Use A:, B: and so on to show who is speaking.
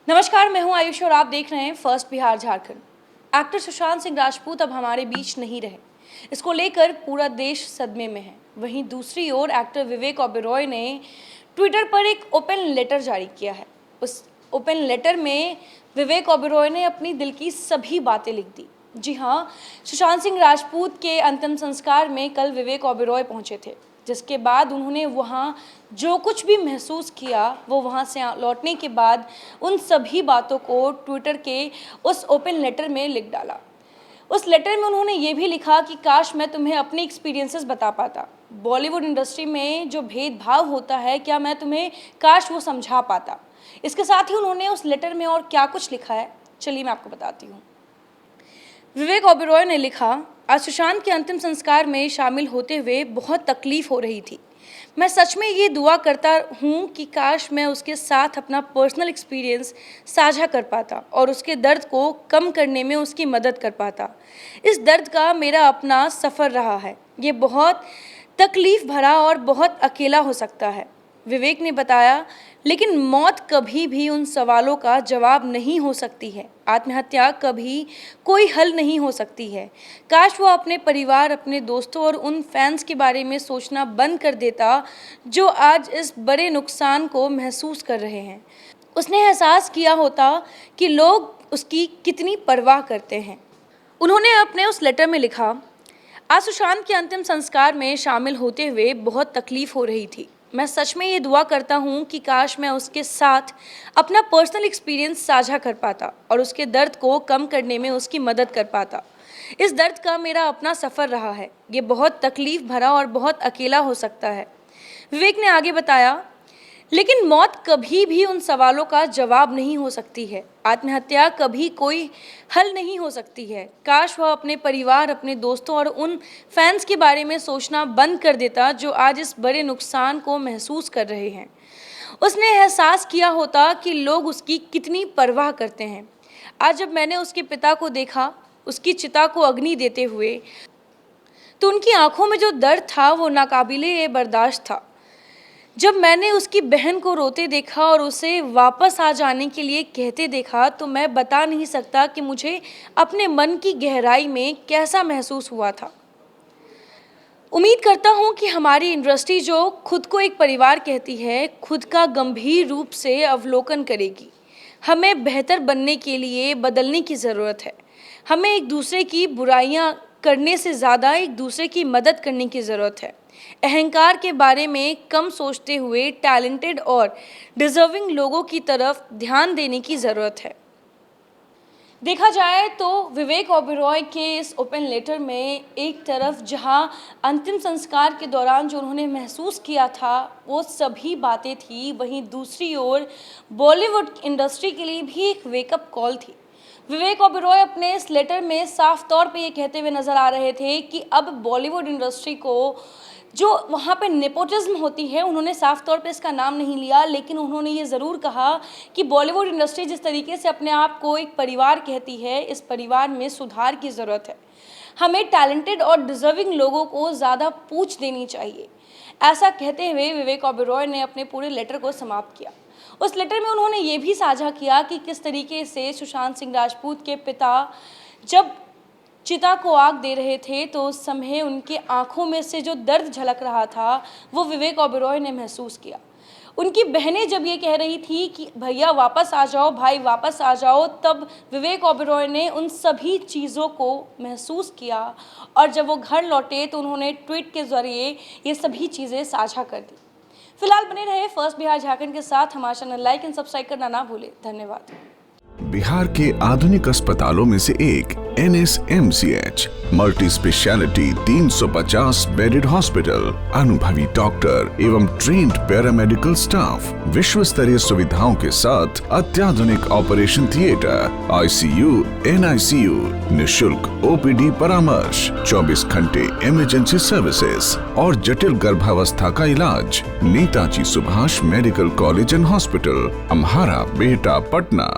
A: नमस्कार, मैं हूं आयुष और आप देख रहे हैं फर्स्ट बिहार झारखंड। एक्टर सुशांत सिंह राजपूत अब हमारे बीच नहीं रहे। इसको लेकर पूरा देश सदमे में है। वहीं दूसरी ओर एक्टर विवेक ओबेरॉय ने ट्विटर पर एक ओपन लेटर जारी किया है। उस ओपन लेटर में विवेक ओबेरॉय ने अपनी दिल की सभी बातें लिख दी। जी हाँ, सुशांत सिंह राजपूत के अंतिम संस्कार में कल विवेक ओबेरॉय पहुंचे थे, जिसके बाद उन्होंने वहाँ जो कुछ भी महसूस किया वो वहाँ से लौटने के बाद उन सभी बातों को ट्विटर के उस ओपन लेटर में लिख डाला। उस लेटर में उन्होंने ये भी लिखा कि काश मैं तुम्हें अपने एक्सपीरियंसेस बता पाता। बॉलीवुड इंडस्ट्री में जो भेदभाव होता है, क्या मैं तुम्हें काश वो समझा पाता। इसके साथ ही उन्होंने उस लेटर में और क्या कुछ लिखा है, चलिए मैं आपको बताती हूँ। विवेक ओबेरॉय ने लिखा, आज सुशांत के अंतिम संस्कार में शामिल होते हुए बहुत तकलीफ हो रही थी। मैं सच में ये दुआ करता हूँ कि काश मैं उसके साथ अपना पर्सनल एक्सपीरियंस साझा कर पाता और उसके दर्द को कम करने में उसकी मदद कर पाता। इस दर्द का मेरा अपना सफ़र रहा है। ये बहुत तकलीफ भरा और बहुत अकेला हो सकता है। विवेक ने बताया, लेकिन मौत कभी भी उन सवालों का जवाब नहीं हो सकती है। आत्महत्या कभी कोई हल नहीं हो सकती है। काश वो अपने परिवार, अपने दोस्तों और उन फैंस के बारे में सोचना बंद कर देता जो आज इस बड़े नुकसान को महसूस कर रहे हैं। उसने एहसास किया होता कि लोग उसकी कितनी परवाह करते हैं। उन्होंने अपने उस लेटर में लिखा, आज सुशांत के अंतिम संस्कार में शामिल होते हुए बहुत तकलीफ हो रही थी। मैं सच में ये दुआ करता हूँ कि काश मैं उसके साथ अपना पर्सनल एक्सपीरियंस साझा कर पाता और उसके दर्द को कम करने में उसकी मदद कर पाता। इस दर्द का मेरा अपना सफ़र रहा है। ये बहुत तकलीफ भरा और बहुत अकेला हो सकता है। विवेक ने आगे बताया, लेकिन मौत कभी भी उन सवालों का जवाब नहीं हो सकती है। आत्महत्या कभी कोई हल नहीं हो सकती है। काश वह अपने परिवार, अपने दोस्तों और उन फैंस के बारे में सोचना बंद कर देता जो आज इस बड़े नुकसान को महसूस कर रहे हैं। उसने एहसास किया होता कि लोग उसकी कितनी परवाह करते हैं। आज जब मैंने उसके पिता को देखा, उसकी चिता को अग्नि देते हुए, तो उनकी आंखों में जो दर्द था वो नाकाबिले बर्दाश्त था। जब मैंने उसकी बहन को रोते देखा और उसे वापस आ जाने के लिए कहते देखा, तो मैं बता नहीं सकता कि मुझे अपने मन की गहराई में कैसा महसूस हुआ था। उम्मीद करता हूँ कि हमारी इंडस्ट्री जो खुद को एक परिवार कहती है, खुद का गंभीर रूप से अवलोकन करेगी। हमें बेहतर बनने के लिए बदलने की ज़रूरत है। हमें एक दूसरे की बुराइयाँ करने से ज़्यादा एक दूसरे की मदद करने की ज़रूरत है। अहंकार के बारे में कम सोचते हुए टैलेंटेड और डिजर्विंग लोगों की तरफ ध्यान देने की ज़रूरत है। देखा जाए तो विवेक ओबेरॉय के इस ओपन लेटर में एक तरफ जहां अंतिम संस्कार के दौरान जो उन्होंने महसूस किया था वो सभी बातें थी, वहीं दूसरी ओर बॉलीवुड इंडस्ट्री के लिए भी एक वेकअप कॉल थी। विवेक ओबेरॉय अपने इस लेटर में साफ तौर पे ये कहते हुए नज़र आ रहे थे कि अब बॉलीवुड इंडस्ट्री को जो वहाँ पे नेपोटिज्म होती है, उन्होंने साफ तौर पे इसका नाम नहीं लिया, लेकिन उन्होंने ये ज़रूर कहा कि बॉलीवुड इंडस्ट्री जिस तरीके से अपने आप को एक परिवार कहती है, इस परिवार में सुधार की ज़रूरत है। हमें टैलेंटेड और डिज़र्विंग लोगों को ज़्यादा पूछ देनी चाहिए। ऐसा कहते हुए विवेक ओबेरॉय ने अपने पूरे लेटर को समाप्त किया। उस लेटर में उन्होंने ये भी साझा किया कि किस तरीके से सुशांत सिंह राजपूत के पिता जब चिता को आग दे रहे थे तो उस समय उनके आंखों में से जो दर्द झलक रहा था वो विवेक ओबेरॉय ने महसूस किया। उनकी बहनें जब ये कह रही थी कि भैया वापस आ जाओ, भाई वापस आ जाओ, तब विवेक ओबेरॉय ने उन सभी चीज़ों को महसूस किया और जब वो घर लौटे तो उन्होंने ट्वीट के ज़रिए ये सभी चीज़ें साझा कर दी। फिलहाल बने रहे फर्स्ट बिहार झारखंड के साथ। हमारा चैनल लाइक एंड सब्सक्राइब करना ना भूले। धन्यवाद।
B: बिहार के आधुनिक अस्पतालों में से एक NSMCH multi speciality 350 bedded hospital, अनुभवी डॉक्टर एवं ट्रेन्ड पैरामेडिकल स्टाफ, विश्व स्तरीय सुविधाओं के साथ अत्याधुनिक ऑपरेशन थिएटर, ICU, NICU, निशुल्क OPD परामर्श, 24 घंटे इमरजेंसी सर्विसेज और जटिल गर्भावस्था का इलाज। Netaji Subhash medical college and hospital, Amhara, Bihta, Patna.